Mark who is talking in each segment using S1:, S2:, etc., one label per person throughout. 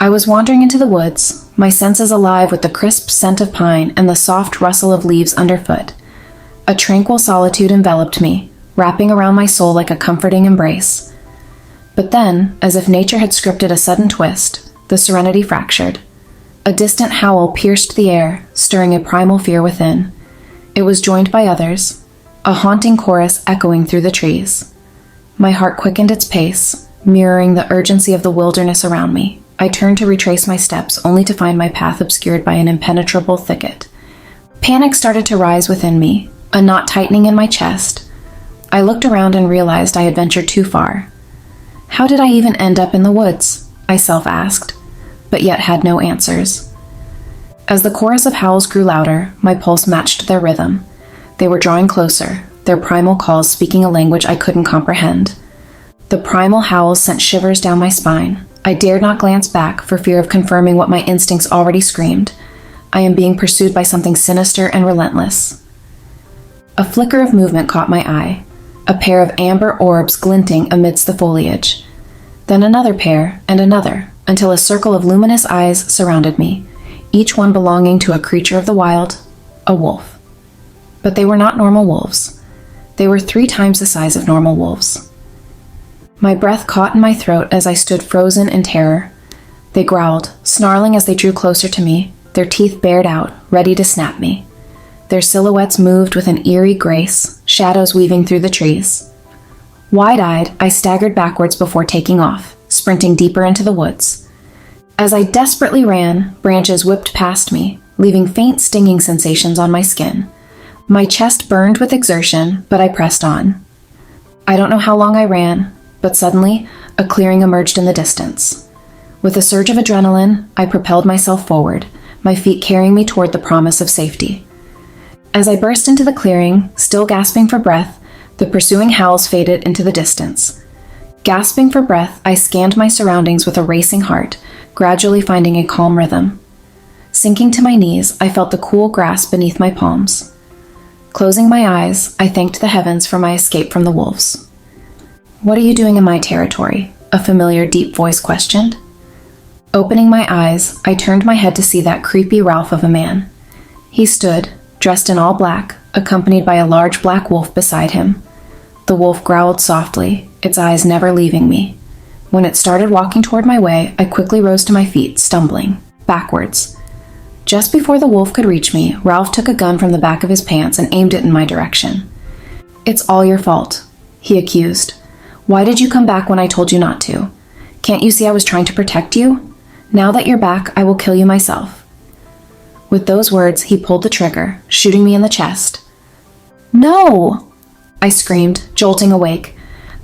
S1: I was wandering into the woods, my senses alive with the crisp scent of pine and the soft rustle of leaves underfoot. A tranquil solitude enveloped me, wrapping around my soul like a comforting embrace. But then, as if nature had scripted a sudden twist, the serenity fractured. A distant howl pierced the air, stirring a primal fear within. It was joined by others, a haunting chorus echoing through the trees. My heart quickened its pace, mirroring the urgency of the wilderness around me. I turned to retrace my steps, only to find my path obscured by an impenetrable thicket. Panic started to rise within me, a knot tightening in my chest. I looked around and realized I had ventured too far. How did I even end up in the woods? I self-asked, but yet had no answers. As the chorus of howls grew louder, my pulse matched their rhythm. They were drawing closer, their primal calls speaking a language I couldn't comprehend. The primal howls sent shivers down my spine. I dared not glance back for fear of confirming what my instincts already screamed. I am being pursued by something sinister and relentless. A flicker of movement caught my eye, a pair of amber orbs glinting amidst the foliage. Then another pair, and another, until a circle of luminous eyes surrounded me, each one belonging to a creature of the wild, a wolf. But they were not normal wolves. They were 3 times the size of normal wolves. My breath caught in my throat as I stood frozen in terror. They growled, snarling as they drew closer to me, their teeth bared out, ready to snap me. Their silhouettes moved with an eerie grace, shadows weaving through the trees. Wide-eyed, I staggered backwards before taking off, sprinting deeper into the woods. As I desperately ran, branches whipped past me, leaving faint stinging sensations on my skin. My chest burned with exertion, but I pressed on. I don't know how long I ran, but suddenly, a clearing emerged in the distance. With a surge of adrenaline, I propelled myself forward, my feet carrying me toward the promise of safety. As I burst into the clearing, still gasping for breath, the pursuing howls faded into the distance. Gasping for breath, I scanned my surroundings with a racing heart, gradually finding a calm rhythm. Sinking to my knees, I felt the cool grass beneath my palms. Closing my eyes, I thanked the heavens for my escape from the wolves. "What are you doing in my territory?" a familiar deep voice questioned. Opening my eyes, I turned my head to see that creepy Ralph of a man. He stood, dressed in all black, accompanied by a large black wolf beside him. The wolf growled softly, its eyes never leaving me. When it started walking toward my way, I quickly rose to my feet, stumbling, backwards. Just before the wolf could reach me, Ralph took a gun from the back of his pants and aimed it in my direction. "It's all your fault," he accused. "Why did you come back when I told you not to? Can't you see I was trying to protect you? Now that you're back, I will kill you myself." With those words, he pulled the trigger, shooting me in the chest. "No!" I screamed, jolting awake.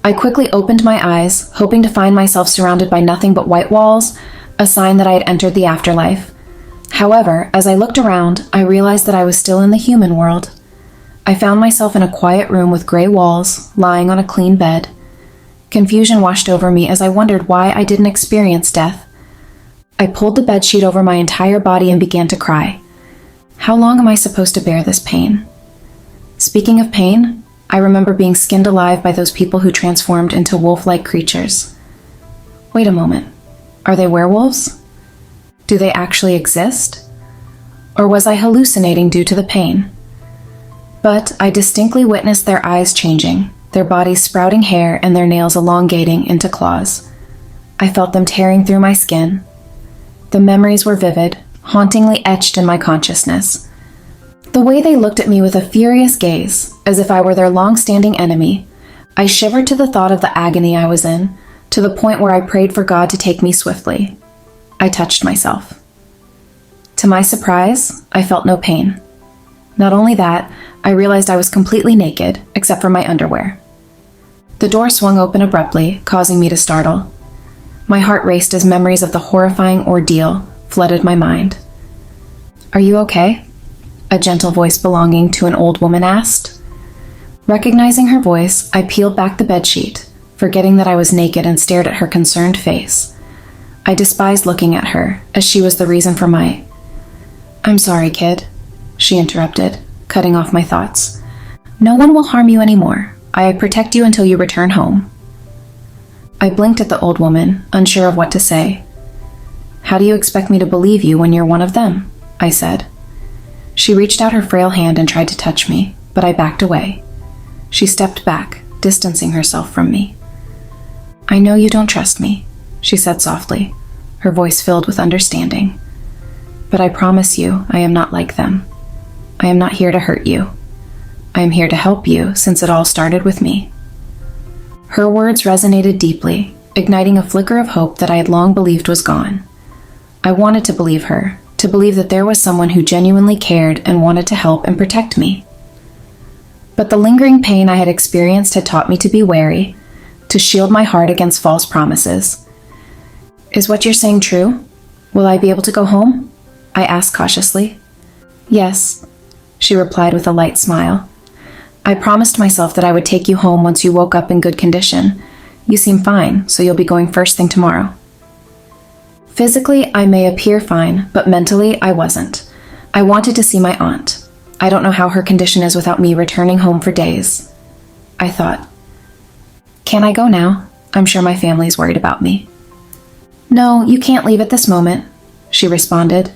S1: I quickly opened my eyes, hoping to find myself surrounded by nothing but white walls, a sign that I had entered the afterlife. However, as I looked around, I realized that I was still in the human world. I found myself in a quiet room with gray walls, lying on a clean bed. Confusion washed over me as I wondered why I didn't experience death. I pulled the bedsheet over my entire body and began to cry. How long am I supposed to bear this pain? Speaking of pain, I remember being skinned alive by those people who transformed into wolf-like creatures. Wait a moment. Are they werewolves? Do they actually exist? Or was I hallucinating due to the pain? But I distinctly witnessed their eyes changing, their bodies sprouting hair and their nails elongating into claws. I felt them tearing through my skin. The memories were vivid, hauntingly etched in my consciousness. The way they looked at me with a furious gaze, as if I were their long-standing enemy, I shivered to the thought of the agony I was in, to the point where I prayed for God to take me swiftly. I touched myself. To my surprise, I felt no pain. Not only that, I realized I was completely naked, except for my underwear. The door swung open abruptly, causing me to startle. My heart raced as memories of the horrifying ordeal flooded my mind. "Are you okay?" a gentle voice belonging to an old woman asked. Recognizing her voice, I peeled back the bedsheet, forgetting that I was naked, and stared at her concerned face. I despised looking at her, as she was the reason for my... "I'm sorry, kid," she interrupted, cutting off my thoughts. "No one will harm you anymore. I protect you until you return home." I blinked at the old woman, unsure of what to say. How do you expect me to believe you when you're one of them? I said. She reached out her frail hand and tried to touch me, but I backed away. She stepped back, distancing herself from me. I know you don't trust me, she said softly, her voice filled with understanding. But I promise you I am not like them. I am not here to hurt you. I am here to help you since it all started with me. Her words resonated deeply, igniting a flicker of hope that I had long believed was gone. I wanted to believe her, to believe that there was someone who genuinely cared and wanted to help and protect me. But the lingering pain I had experienced had taught me to be wary, to shield my heart against false promises. Is what you're saying true? Will I be able to go home? I asked cautiously. Yes, she replied with a light smile. I promised myself that I would take you home once you woke up in good condition. You seem fine, so you'll be going first thing tomorrow. Physically, I may appear fine, but mentally, I wasn't. I wanted to see my aunt. I don't know how her condition is without me returning home for days. I thought, can I go now? I'm sure my family's worried about me. No, you can't leave at this moment, she responded.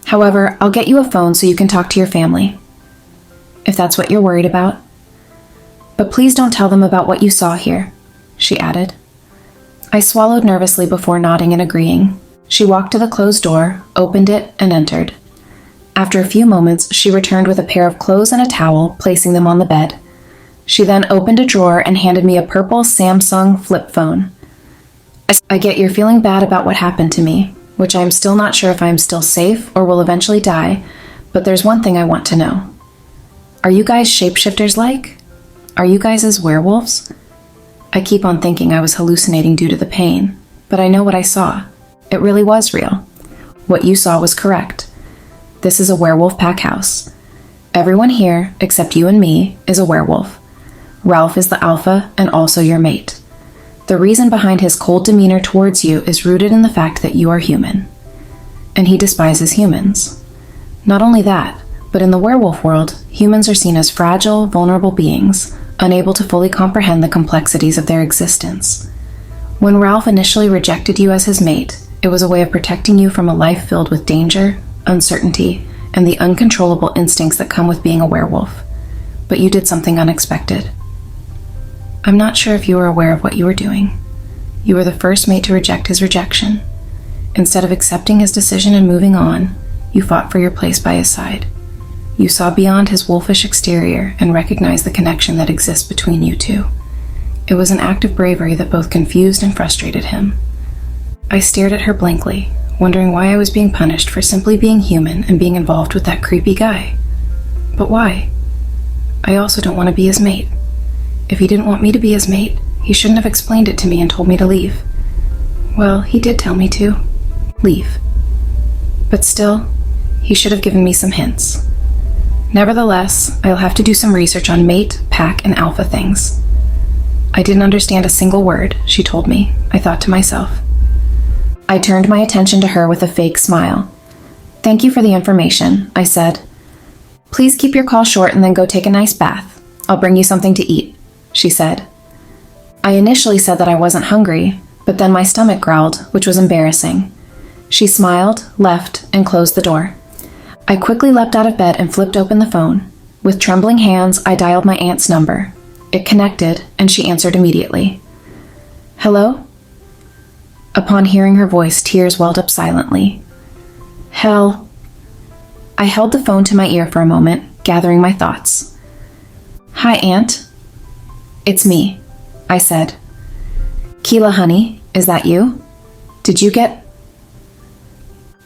S1: However, I'll get you a phone so you can talk to your family. If that's what you're worried about. But please don't tell them about what you saw here, she added. I swallowed nervously before nodding and agreeing. She walked to the closed door, opened it, and entered. After a few moments, she returned with a pair of clothes and a towel, placing them on the bed. She then opened a drawer and handed me a purple Samsung flip phone. I get you're feeling bad about what happened to me, which I'm still not sure if I'm still safe or will eventually die, but there's one thing I want to know. Are you guys shapeshifters like? Are you guys as werewolves? I keep on thinking I was hallucinating due to the pain, but I know what I saw. It really was real. What you saw was correct. This is a werewolf pack house. Everyone here, except you and me, is a werewolf. Ralph is the alpha and also your mate. The reason behind his cold demeanor towards you is rooted in the fact that you are human. And he despises humans. Not only that, but in the werewolf world, humans are seen as fragile, vulnerable beings, unable to fully comprehend the complexities of their existence. When Ralph initially rejected you as his mate, it was a way of protecting you from a life filled with danger, uncertainty, and the uncontrollable instincts that come with being a werewolf. But you did something unexpected. I'm not sure if you were aware of what you were doing. You were the first mate to reject his rejection. Instead of accepting his decision and moving on, you fought for your place by his side. You saw beyond his wolfish exterior and recognized the connection that exists between you two. It was an act of bravery that both confused and frustrated him. I stared at her blankly, wondering why I was being punished for simply being human and being involved with that creepy guy. But why? I also don't want to be his mate. If he didn't want me to be his mate, he shouldn't have explained it to me and told me to leave. Well, he did tell me to. Leave. But still, he should have given me some hints. Nevertheless, I'll have to do some research on mate, pack, and alpha things. I didn't understand a single word, she told me, I thought to myself. I turned my attention to her with a fake smile. Thank you for the information, I said. Please keep your call short and then go take a nice bath. I'll bring you something to eat, she said. I initially said that I wasn't hungry, but then my stomach growled, which was embarrassing. She smiled, left, and closed the door. I quickly leapt out of bed and flipped open the phone. With trembling hands, I dialed my aunt's number. It connected, and she answered immediately. Hello? Upon hearing her voice, tears welled up silently. Hell. I held the phone to my ear for a moment, gathering my thoughts. Hi, Aunt. It's me, I said. Keela, honey, is that you? Did you get...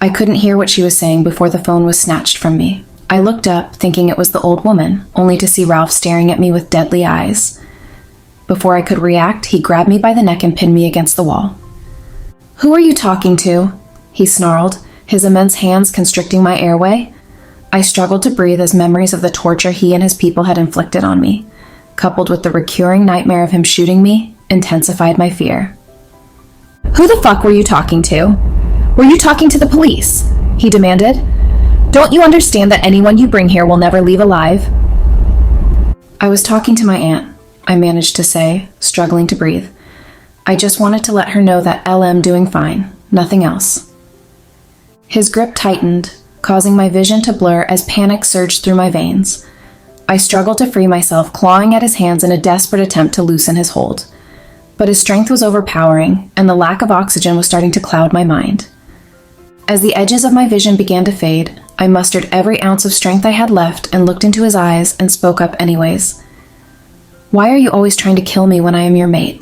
S1: I couldn't hear what she was saying before the phone was snatched from me. I looked up, thinking it was the old woman, only to see Ralph staring at me with deadly eyes. Before I could react, he grabbed me by the neck and pinned me against the wall. Who are you talking to? He snarled, his immense hands constricting my airway. I struggled to breathe as memories of the torture he and his people had inflicted on me, coupled with the recurring nightmare of him shooting me, intensified my fear. Who the fuck were you talking to? Were you talking to the police? He demanded. Don't you understand that anyone you bring here will never leave alive? I was talking to my aunt, I managed to say, struggling to breathe. I just wanted to let her know that LM doing fine, nothing else. His grip tightened, causing my vision to blur as panic surged through my veins. I struggled to free myself, clawing at his hands in a desperate attempt to loosen his hold. But his strength was overpowering, and the lack of oxygen was starting to cloud my mind. As the edges of my vision began to fade, I mustered every ounce of strength I had left and looked into his eyes and spoke up anyways. "Why are you always trying to kill me when I am your mate?"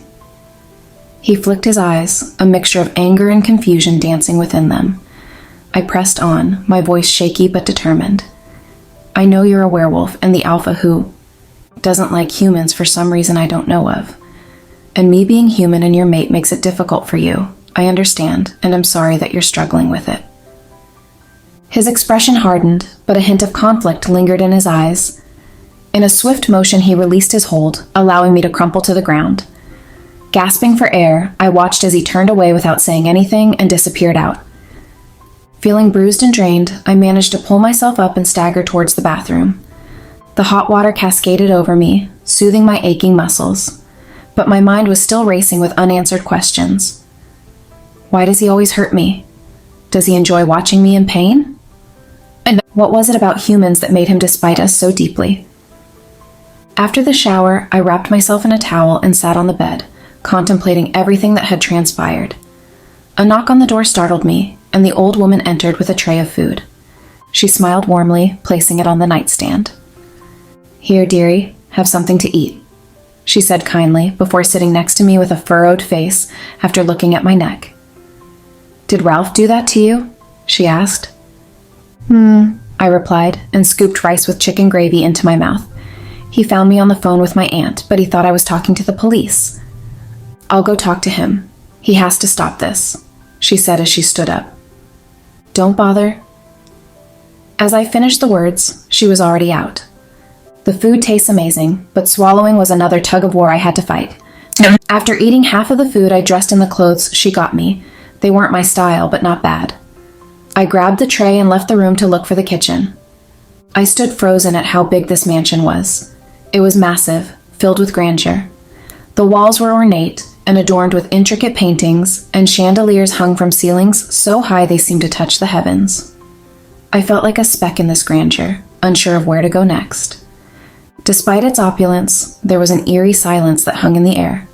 S1: He flicked his eyes, a mixture of anger and confusion dancing within them. I pressed on, my voice shaky but determined. "I know you're a werewolf and the alpha who doesn't like humans for some reason I don't know of. And me being human and your mate makes it difficult for you. I understand, and I'm sorry that you're struggling with it." His expression hardened, but a hint of conflict lingered in his eyes. In a swift motion, he released his hold, allowing me to crumple to the ground. Gasping for air, I watched as he turned away without saying anything and disappeared out. Feeling bruised and drained, I managed to pull myself up and stagger towards the bathroom. The hot water cascaded over me, soothing my aching muscles. But my mind was still racing with unanswered questions. Why does he always hurt me? Does he enjoy watching me in pain? And what was it about humans that made him despise us so deeply? After the shower, I wrapped myself in a towel and sat on the bed, contemplating everything that had transpired. A knock on the door startled me, and the old woman entered with a tray of food. She smiled warmly, placing it on the nightstand. "Here, dearie, have something to eat," she said kindly before sitting next to me with a furrowed face after looking at my neck. "Did Ralph do that to you?" she asked. I replied and scooped rice with chicken gravy into my mouth. He found me on the phone with my aunt, but he thought I was talking to the police. "I'll go talk to him. He has to stop this," she said as she stood up. "Don't bother." As I finished the words, she was already out. The food tastes amazing, but swallowing was another tug-of-war I had to fight. After eating half of the food, I dressed in the clothes she got me. They weren't my style, but not bad. I grabbed the tray and left the room to look for the kitchen. I stood frozen at how big this mansion was. It was massive, filled with grandeur. The walls were ornate and adorned with intricate paintings, and chandeliers hung from ceilings so high they seemed to touch the heavens. I felt like a speck in this grandeur, unsure of where to go next. Despite its opulence, there was an eerie silence that hung in the air.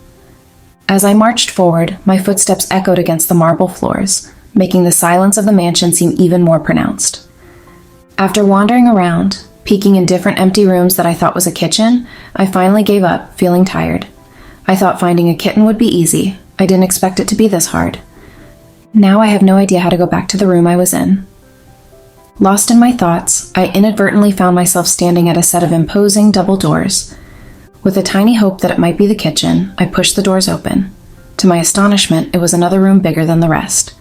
S1: As I marched forward, my footsteps echoed against the marble floors, making the silence of the mansion seem even more pronounced. After wandering around, peeking in different empty rooms that I thought was a kitchen, I finally gave up, feeling tired. I thought finding a kitten would be easy. I didn't expect it to be this hard. Now I have no idea how to go back to the room I was in. Lost in my thoughts, I inadvertently found myself standing at a set of imposing double doors. With a tiny hope that it might be the kitchen, I pushed the doors open. To my astonishment, it was another room bigger than the rest.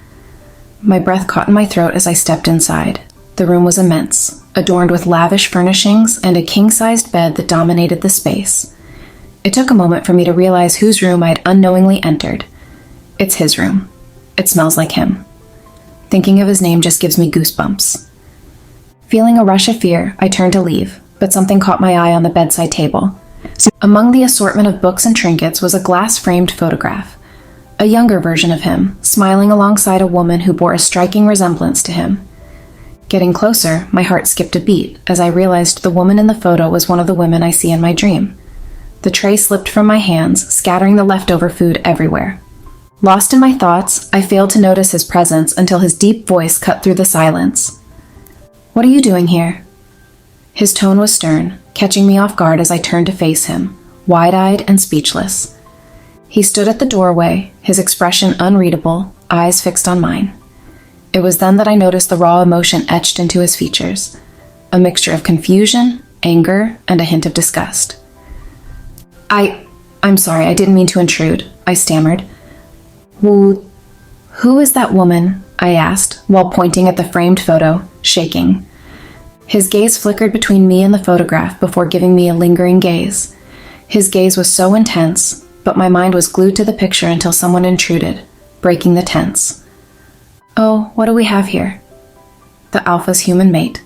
S1: My breath caught in my throat as I stepped inside. The room was immense, adorned with lavish furnishings and a king-sized bed that dominated the space. It took a moment for me to realize whose room I had unknowingly entered. It's his room. It smells like him. Thinking of his name just gives me goosebumps. Feeling a rush of fear, I turned to leave, but something caught my eye on the bedside table. Among the assortment of books and trinkets was a glass-framed photograph. A younger version of him, smiling alongside a woman who bore a striking resemblance to him. Getting closer, my heart skipped a beat as I realized the woman in the photo was one of the women I see in my dream. The tray slipped from my hands, scattering the leftover food everywhere. Lost in my thoughts, I failed to notice his presence until his deep voice cut through the silence. "What are you doing here?" His tone was stern, catching me off guard as I turned to face him, wide-eyed and speechless. He stood at the doorway, his expression unreadable, eyes fixed on mine. It was then that I noticed the raw emotion etched into his features, a mixture of confusion, anger, and a hint of disgust. I'm sorry, I didn't mean to intrude," I stammered. Who is that woman?" I asked, while pointing at the framed photo, shaking. His gaze flickered between me and the photograph before giving me a lingering gaze. His gaze was so intense, but my mind was glued to the picture until someone intruded, breaking the tense. "Oh, what do we have here?" "The Alpha's human mate."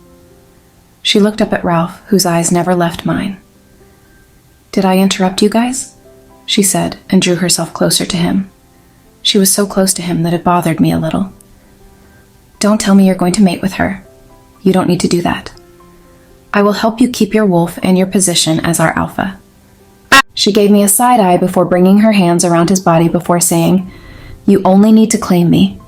S1: She looked up at Ralph, whose eyes never left mine. "Did I interrupt you guys?" she said, and drew herself closer to him. She was so close to him that it bothered me a little. Don't tell me you're going to mate with her. You don't need to do that. I will help you keep your wolf and your position as our alpha. She gave me a side eye before bringing her hands around his body before saying, You only need to claim me.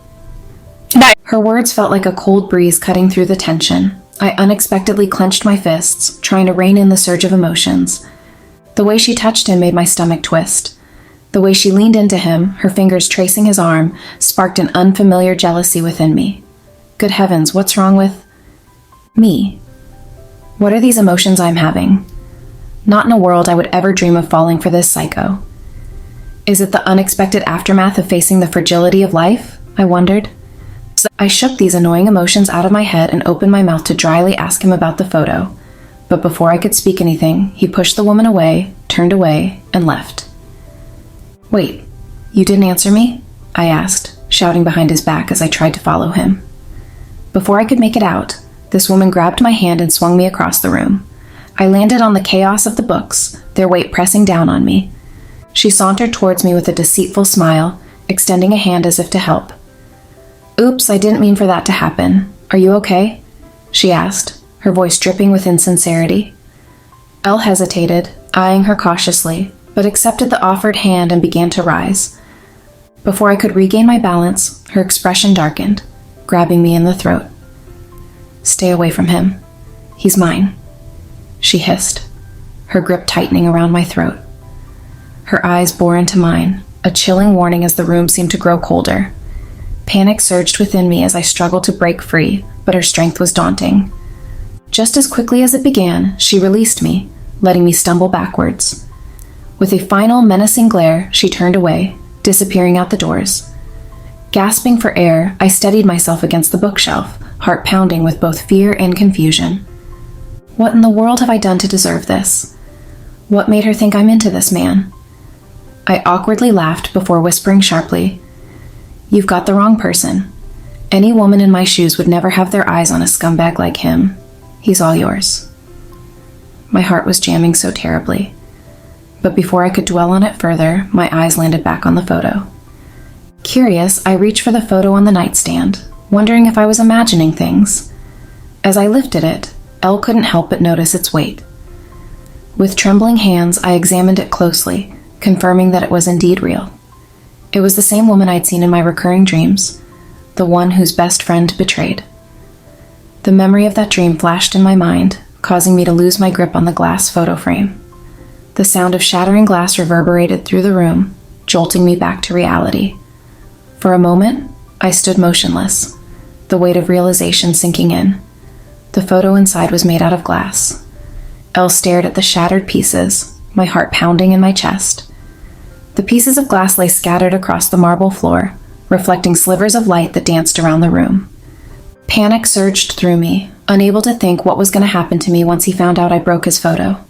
S1: Her words felt like a cold breeze cutting through the tension. I unexpectedly clenched my fists, trying to rein in the surge of emotions. The way she touched him made my stomach twist. The way she leaned into him, her fingers tracing his arm, sparked an unfamiliar jealousy within me. Good heavens, what's wrong with me? What are these emotions I'm having? Not in a world I would ever dream of falling for this psycho. Is it the unexpected aftermath of facing the fragility of life? I wondered. I shook these annoying emotions out of my head and opened my mouth to dryly ask him about the photo. But before I could speak anything, he pushed the woman away, turned away, and left. Wait, you didn't answer me? I asked, shouting behind his back as I tried to follow him. Before I could make it out, this woman grabbed my hand and swung me across the room. I landed on the chaos of the books, their weight pressing down on me. She sauntered towards me with a deceitful smile, extending a hand as if to help. Oops, I didn't mean for that to happen. Are you okay? She asked, her voice dripping with insincerity. Elle hesitated, eyeing her cautiously, but accepted the offered hand and began to rise. Before I could regain my balance, her expression darkened, grabbing me in the throat. Stay away from him. He's mine, she hissed, her grip tightening around my throat. Her eyes bore into mine, a chilling warning as the room seemed to grow colder. Panic surged within me as I struggled to break free, but her strength was daunting. Just as quickly as it began, she released me, letting me stumble backwards. With a final menacing glare, she turned away, disappearing out the doors. Gasping for air, I steadied myself against the bookshelf, heart pounding with both fear and confusion. What in the world have I done to deserve this? What made her think I'm into this man? I awkwardly laughed before whispering sharply, You've got the wrong person. Any woman in my shoes would never have their eyes on a scumbag like him. He's all yours. My heart was jamming so terribly. But before I could dwell on it further, my eyes landed back on the photo. Curious, I reached for the photo on the nightstand, wondering if I was imagining things. As I lifted it, Elle couldn't help but notice its weight. With trembling hands, I examined it closely, confirming that it was indeed real. It was the same woman I'd seen in my recurring dreams, the one whose best friend betrayed. The memory of that dream flashed in my mind, causing me to lose my grip on the glass photo frame. The sound of shattering glass reverberated through the room, jolting me back to reality. For a moment, I stood motionless, the weight of realization sinking in. The photo inside was made out of glass. Elle stared at the shattered pieces, my heart pounding in my chest. The pieces of glass lay scattered across the marble floor, reflecting slivers of light that danced around the room. Panic surged through me, unable to think what was going to happen to me once he found out I broke his photo.